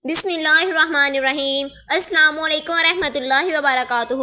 بسم اللہ الرحمن الرحیم۔ السلام علیکم ورحمۃ اللہ وبرکاتہ۔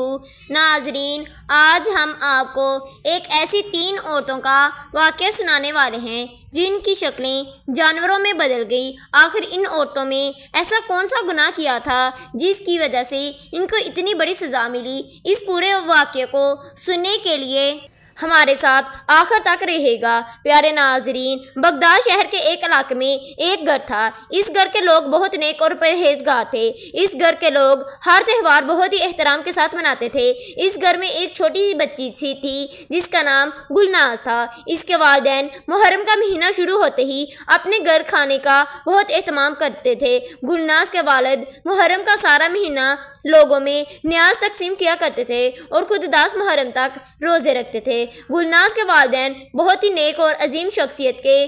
ناظرین، آج ہم آپ کو ایک ایسی 3 عورتوں کا واقعہ سنانے والے ہیں جن کی شکلیں جانوروں میں بدل گئی۔ آخر ان عورتوں میں ایسا کون سا گناہ کیا تھا جس کی وجہ سے ان کو اتنی بڑی سزا ملی؟ اس پورے واقعے کو سننے کے لیے ہمارے ساتھ آخر تک رہے گا۔ پیارے ناظرین، بغداد شہر کے ایک علاقے میں ایک گھر تھا۔ اس گھر کے لوگ بہت نیک اور پرہیزگار تھے۔ اس گھر کے لوگ ہر تہوار بہت ہی احترام کے ساتھ مناتے تھے۔ اس گھر میں ایک چھوٹی سی بچی سی تھی جس کا نام گلناز تھا۔ اس کے والدین محرم کا مہینہ شروع ہوتے ہی اپنے گھر کھانے کا بہت اہتمام کرتے تھے۔ گلناز کے والد محرم کا سارا مہینہ لوگوں میں نیاز تقسیم کیا کرتے تھے اور خود 10 محرم تک روزے رکھتے تھے۔ گلناز کے والدین بہت ہی نیک اور عظیم شخصیت کے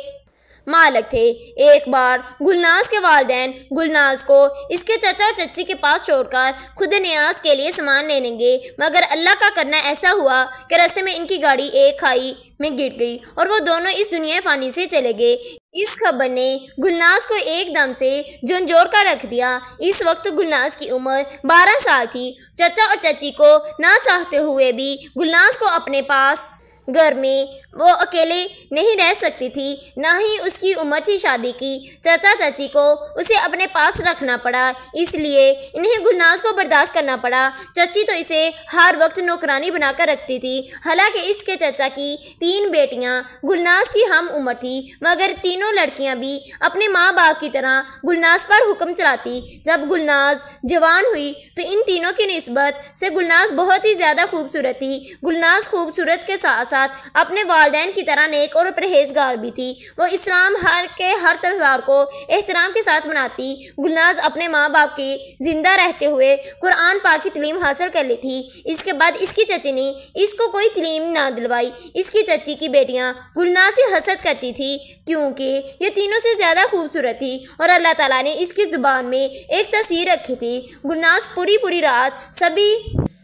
مالک تھے۔ ایک بار گلناز کے والدین گلناز کو اس کے چچا اور چچی کے پاس چھوڑ کر خود نیاز کے لیے سامان لینے گئے، مگر اللہ کا کرنا ایسا ہوا کہ راستے میں ان کی گاڑی ایک کھائی میں گر گئی اور وہ دونوں اس دنیا فانی سے چلے گئے۔ اس خبر نے گلناز کو ایک دم سے جھنجھوڑ کر رکھ دیا۔ اس وقت گلناز کی عمر 12 سال تھی۔ چچا اور چچی کو نہ چاہتے ہوئے بھی گلناز کو اپنے پاس گھر میں وہ اکیلے نہیں رہ سکتی تھی، نہ ہی اس کی عمر تھی شادی کی۔ چچا چچی کو اسے اپنے پاس رکھنا پڑا، اس لیے انہیں گلناز کو برداشت کرنا پڑا۔ چچی تو اسے ہر وقت نوکرانی بنا کر رکھتی تھی۔ حالانکہ اس کے چچا کی 3 بیٹیاں گلناز کی ہم عمر تھی، مگر تینوں لڑکیاں بھی اپنے ماں باپ کی طرح گلناز پر حکم چلاتی۔ جب گلناز جوان ہوئی تو ان تینوں کی نسبت سے گلناز بہت ہی زیادہ خوبصورت تھی۔ گلناز خوبصورت کے ساتھ اپنے والدین کی طرح نیک اور پرہیزگار بھی تھی۔ وہ اسلام کے ہر تہوار کو احترام کے ساتھ مناتی۔ گلناز اپنے ماں باپ کی زندہ رہتے ہوئے قرآن پاک کی تعلیم حاصل کر لی تھی۔ اس کے بعد اس کی چچی نے اس کو کوئی تعلیم نہ دلوائی۔ اس کی چچی کی بیٹیاں گلناز سے حسد کرتی تھی کیونکہ یہ تینوں سے زیادہ خوبصورت تھی اور اللہ تعالیٰ نے اس کی زبان میں ایک تاثیر رکھی تھی۔ گلناز پوری رات سبھی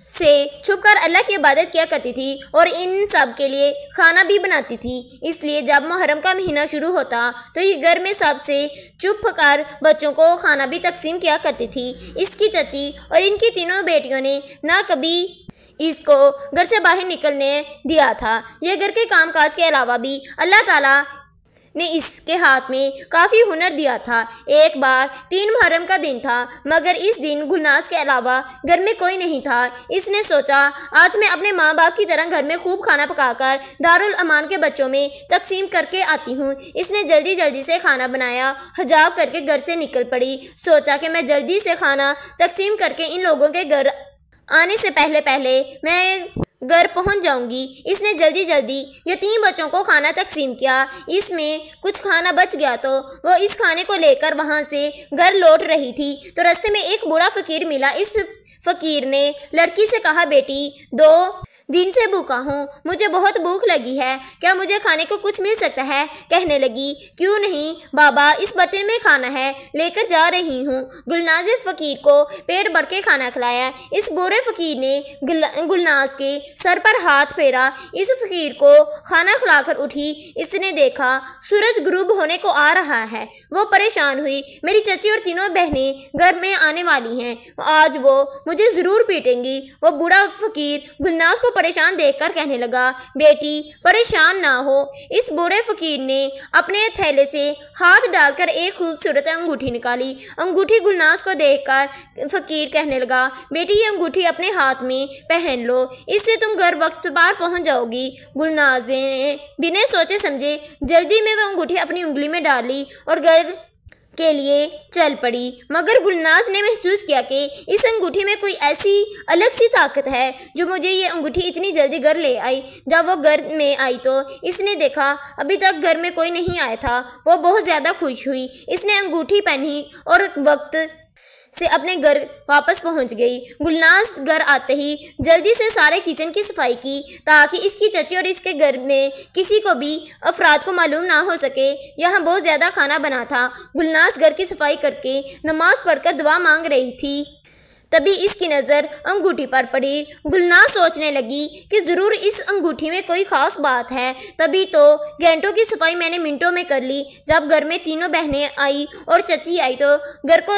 سے چھپ کر اللہ کی عبادت کیا کرتی تھی اور ان سب کے لیے کھانا بھی بناتی تھی۔ اس لیے جب محرم کا مہینہ شروع ہوتا تو یہ گھر میں سب سے چھپ کر بچوں کو کھانا بھی تقسیم کیا کرتی تھی۔ اس کی چچی اور ان کی تینوں بیٹیوں نے نہ کبھی اس کو گھر سے باہر نکلنے دیا تھا۔ یہ گھر کے کام کاج کے علاوہ بھی اللہ تعالیٰ نے اس کے ہاتھ میں کافی ہنر دیا تھا۔ ایک بار 3 محرم کا دن تھا، مگر اس دن گلناز کے علاوہ گھر میں کوئی نہیں تھا۔ اس نے سوچا آج میں اپنے ماں باپ کی طرح گھر میں خوب کھانا پکا کر دارالامان کے بچوں میں تقسیم کر کے آتی ہوں۔ اس نے جلدی سے کھانا بنایا، حجاب کر کے گھر سے نکل پڑی۔ سوچا کہ میں جلدی سے کھانا تقسیم کر کے ان لوگوں کے گھر آنے سے پہلے میں گھر پہنچ جاؤں گی۔ اس نے جلدی یتیم بچوں کو کھانا تقسیم کیا۔ اس میں کچھ کھانا بچ گیا تو وہ اس کھانے کو لے کر وہاں سے گھر لوٹ رہی تھی تو راستے میں ایک بوڑھا فقیر ملا۔ اس فقیر نے لڑکی سے کہا، بیٹی 2 دن سے بھوکا ہوں، مجھے بہت بھوک لگی ہے، کیا مجھے کھانے کو کچھ مل سکتا ہے؟ کہنے لگی، کیوں نہیں بابا، اس برتن میں کھانا ہے، لے کر جا رہی ہوں۔ گلناز نے فقیر کو پیٹ بھر کے کھانا کھلایا۔ اس بوڑھے فقیر نے گلناز کے سر پر ہاتھ پھیرا۔ اس فقیر کو کھانا کھلا کر اٹھی۔ اس نے دیکھا سورج غروب ہونے کو آ رہا ہے۔ وہ پریشان ہوئی، میری چچی اور تینوں بہنیں گھر میں آنے والی ہیں، آج وہ مجھے ضرور پیٹیں گی۔ وہ بوڑھا فقیر گلناز کو پریشان دیکھ کر کہنے لگا، بیٹی پریشان نہ ہو۔ اس بوڑھے فقیر نے اپنے تھیلے سے ہاتھ ڈال کر ایک خوبصورت انگوٹھی نکالی۔ انگوٹھی گلناز کو دیکھ کر فقیر کہنے لگا، بیٹی یہ انگوٹھی اپنے ہاتھ میں پہن لو، اس سے تم گھر وقت پر پہنچ جاؤ گی۔ گلناز نے بنا سوچے سمجھے جلدی میں وہ انگوٹھی اپنی انگلی میں ڈال لی اور گھر کے لیے چل پڑی۔ مگر گلناز نے محسوس کیا کہ اس انگوٹھی میں کوئی ایسی الگ سی طاقت ہے جو مجھے یہ انگوٹھی اتنی جلدی گھر لے آئی۔ جب وہ گھر میں آئی تو اس نے دیکھا ابھی تک گھر میں کوئی نہیں آیا تھا۔ وہ بہت زیادہ خوش ہوئی۔ اس نے انگوٹھی پہنی اور وقت سے اپنے گھر واپس پہنچ گئی۔ گلناز گھر آتے ہی جلدی سے سارے کچن کی صفائی کی تاکہ اس کی چچی اور اس کے گھر میں کسی کو بھی افراد کو معلوم نہ ہو سکے یہاں بہت زیادہ کھانا بنا تھا۔ گلناز گھر کی صفائی کر کے نماز پڑھ کر دعا مانگ رہی تھی، تبھی اس کی نظر انگوٹھی پر پڑی۔ گلناز سوچنے لگی کہ ضرور اس انگوٹھی میں کوئی خاص بات ہے، تبھی تو گھنٹوں کی صفائی میں نے منٹوں میں کر لی۔ جب گھر میں تینوں بہنیں آئی اور چچی آئی تو گھر کو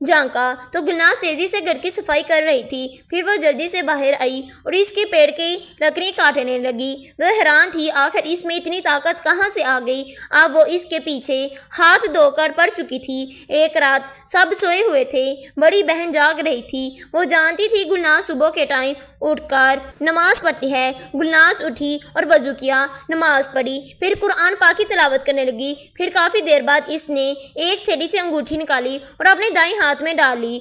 جھانکا تو گلناز تیزی سے گھر کی صفائی کر رہی تھی۔ پھر وہ جلدی سے باہر آئی اور اس کے پیڑ کی لکڑی کاٹنے لگی۔ وہ حیران تھی آخر اس میں اتنی طاقت کہاں سے آ گئی۔ اب وہ اس کے پیچھے ہاتھ دھو کر پڑ چکی تھی۔ ایک رات سب سوئے ہوئے تھے، بڑی بہن جاگ رہی تھی۔ وہ جانتی تھی گلناز صبح کے ٹائم اٹھ کر نماز پڑھتی ہے۔ گلناز اٹھی اور وضو کیا، نماز پڑھی، پھر قرآن پاک کی تلاوت کرنے لگی۔ پھر کافی دیر بعد اس نے ایک تھیلی سے انگوٹھی نکالی اور اپنے دائیں ہاتھ میں ڈال لی۔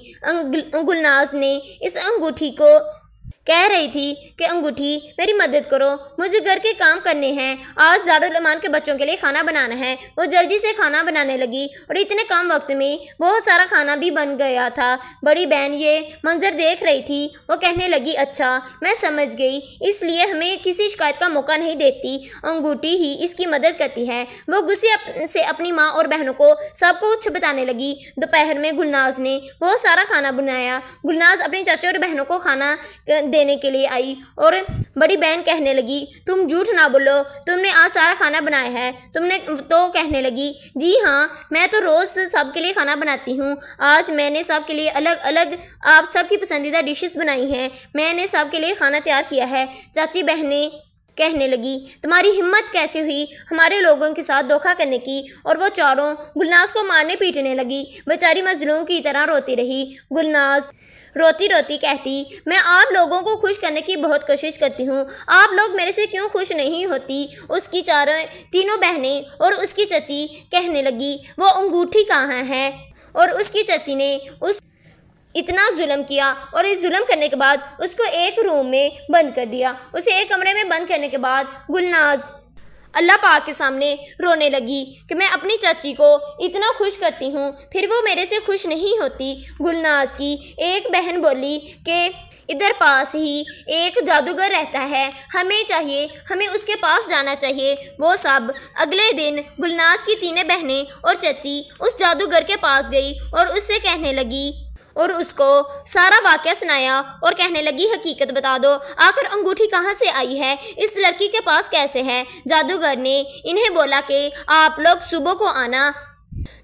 گلناز نے اس انگوٹھی کو کہہ رہی تھی کہ انگوٹھی میری مدد کرو، مجھے گھر کے کام کرنے ہیں، آج دارالایمان کے بچوں کے لیے کھانا بنانا ہے۔ وہ جلدی سے کھانا بنانے لگی اور اتنے کم وقت میں بہت سارا کھانا بھی بن گیا تھا۔ بڑی بہن یہ منظر دیکھ رہی تھی۔ وہ کہنے لگی اچھا میں سمجھ گئی، اس لیے ہمیں کسی شکایت کا موقع نہیں دیتی، انگوٹھی ہی اس کی مدد کرتی ہے۔ وہ غصے سے اپنی ماں اور بہنوں کو سب کچھ بتانے لگی۔ دوپہر میں گلناز نے بہت سارا کھانا بنایا۔ گلناز اپنی چاچا اور بہنوں کو کھانا دینے کے لیے آئی اور بڑی بہن کہنے لگی تم جھوٹ نہ بولو، تم نے آج سارا کھانا بنایا ہے۔ تم نے تو کہنے لگی جی ہاں میں تو روز سب کے لیے کھانا بناتی ہوں، آج میں نے سب کے لیے الگ الگ آپ سب کی پسندیدہ ڈشز بنائی ہیں، میں نے سب کے لیے کھانا تیار کیا ہے۔ چاچی بہنیں کہنے لگی تمہاری ہمت کیسے ہوئی ہمارے لوگوں کے ساتھ دھوکہ کرنے کی، اور وہ چاروں گلناز کو مارنے پیٹنے لگی۔ بیچاری مظلوم کی طرح روتی رہی۔ گلناز روتی روتی کہتی میں آپ لوگوں کو خوش کرنے کی بہت کوشش کرتی ہوں، آپ لوگ میرے سے کیوں خوش نہیں ہوتی۔ اس کی تینوں بہنیں اور اس کی چچی کہنے لگی وہ انگوٹھی کہاں ہے، اور اس کی چچی نے اس اتنا ظلم کیا اور اس ظلم کرنے کے بعد اس کو ایک روم میں بند کر دیا۔ اسے ایک کمرے میں بند کرنے کے بعد گلناز اللہ پاک کے سامنے رونے لگی کہ میں اپنی چاچی کو اتنا خوش کرتی ہوں پھر وہ میرے سے خوش نہیں ہوتی۔ گلناز کی ایک بہن بولی کہ ادھر پاس ہی ایک جادوگر رہتا ہے، ہمیں اس کے پاس جانا چاہیے۔ وہ سب اگلے دن گلناز کی تینوں بہنیں اور چچی اس جادوگر کے پاس گئی اور اس سے کہنے لگی اور اس کو سارا واقعہ سنایا اور کہنے لگی حقیقت بتا دو، آخر انگوٹھی کہاں سے آئی ہے، اس لڑکی کے پاس کیسے ہے۔ جادوگر نے انہیں بولا کہ آپ لوگ صبح کو آنا۔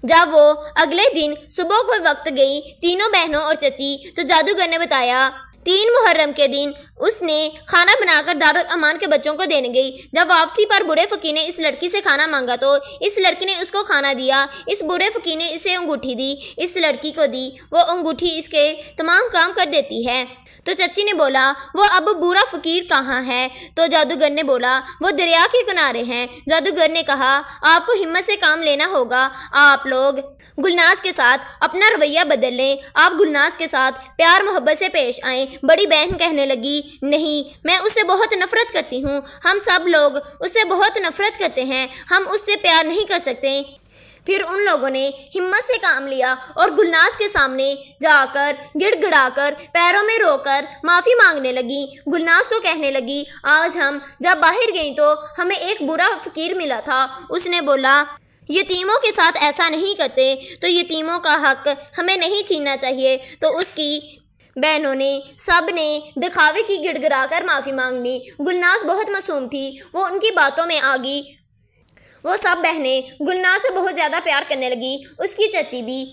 جب وہ اگلے دن صبح کو وقت گئی تینوں بہنوں اور چچی، تو جادوگر نے بتایا 3 محرم کے دن اس نے کھانا بنا کر دارالایمان کے بچوں کو دینے گئی۔ جب واپسی پر بوڑھے فقیر نے اس لڑکی سے کھانا مانگا تو اس لڑکی نے اس کو کھانا دیا۔ اس بوڑھے فقیر نے اسے انگوٹھی دی، اس لڑکی کو دی، وہ انگوٹھی اس کے تمام کام کر دیتی ہے۔ تو چچی نے بولا وہ اب بوڑھا فقیر کہاں ہے؟ تو جادوگر نے بولا وہ دریا کے کنارے ہیں۔ جادوگر نے کہا آپ کو ہمت سے کام لینا ہوگا، آپ لوگ گلناز کے ساتھ اپنا رویہ بدل لیں، آپ گلناز کے ساتھ پیار محبت سے پیش آئیں۔ بڑی بہن کہنے لگی نہیں، میں اس سے بہت نفرت کرتی ہوں، ہم سب لوگ اس سے بہت نفرت کرتے ہیں، ہم اس سے پیار نہیں کر سکتے۔ پھر ان لوگوں نے ہمت سے کام لیا اور گلناز کے سامنے جا کر گڑ گڑا کر پیروں میں رو کر معافی مانگنے لگی۔ گلناز کو کہنے لگی آج ہم جب باہر گئیں تو ہمیں ایک برا فقیر ملا تھا، اس نے بولا یتیموں کے ساتھ ایسا نہیں کرتے، تو یتیموں کا حق ہمیں نہیں چھیننا چاہیے۔ تو اس کی بہنوں نے سب نے دکھاوے کی گڑ گڑا کر معافی مانگ لی۔ گلناز بہت معصوم تھی، وہ ان کی باتوں میں آ گئی۔ وہ سب بہنیں گلناز سے بہت زیادہ پیار کرنے لگی، اس کی چچی بھی۔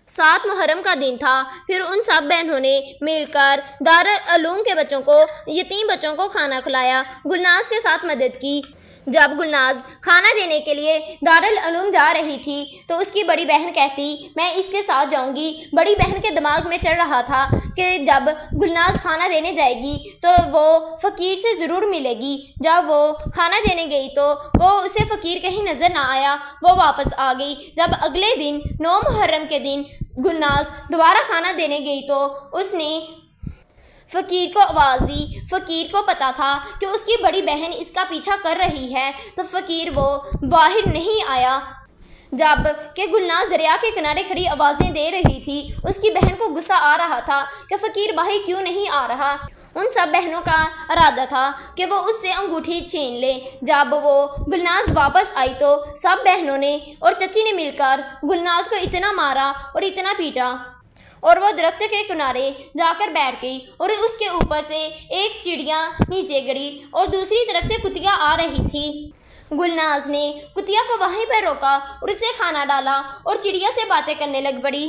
7 محرم کا دن تھا، پھر ان سب بہنوں نے مل کر دارالعلوم کے بچوں کو، یتیم بچوں کو کھانا کھلایا، گلناز کے ساتھ مدد کی۔ جب گلناز کھانا دینے کے لیے دارالعلوم جا رہی تھی تو اس کی بڑی بہن کہتی میں اس کے ساتھ جاؤں گی۔ بڑی بہن کے دماغ میں چڑھ رہا تھا کہ جب گلناز کھانا دینے جائے گی تو وہ فقیر سے ضرور ملے گی۔ جب وہ کھانا دینے گئی تو وہ اسے فقیر کہیں نظر نہ آیا، وہ واپس آ گئی۔ جب اگلے دن 9 محرم کے دن گلناز دوبارہ کھانا دینے گئی تو اس نے فقیر کو آواز دی۔ فقیر کو پتا تھا کہ اس کی بڑی بہن اس کا پیچھا کر رہی ہے، تو فقیر وہ باہر نہیں آیا۔ جب کہ گلناز دریا کے کنارے کھڑی آوازیں دے رہی تھی، اس کی بہن کو غصہ آ رہا تھا کہ فقیر باہر کیوں نہیں آ رہا۔ ان سب بہنوں کا ارادہ تھا کہ وہ اس سے انگوٹھی چھین لے۔ جب وہ گلناز واپس آئی تو سب بہنوں نے اور چچی نے مل کر گلناز کو اتنا مارا اور اتنا پیٹا، اور وہ درخت کے کنارے جا کر بیٹھ گئی، اور اس کے اوپر سے ایک چڑیا نیچے گری اور دوسری طرف سے کتیا آ رہی تھی۔ گلناز نے کتیا کو وہیں پر روکا اور اسے کھانا ڈالا اور چڑیا سے باتیں کرنے لگ پڑی۔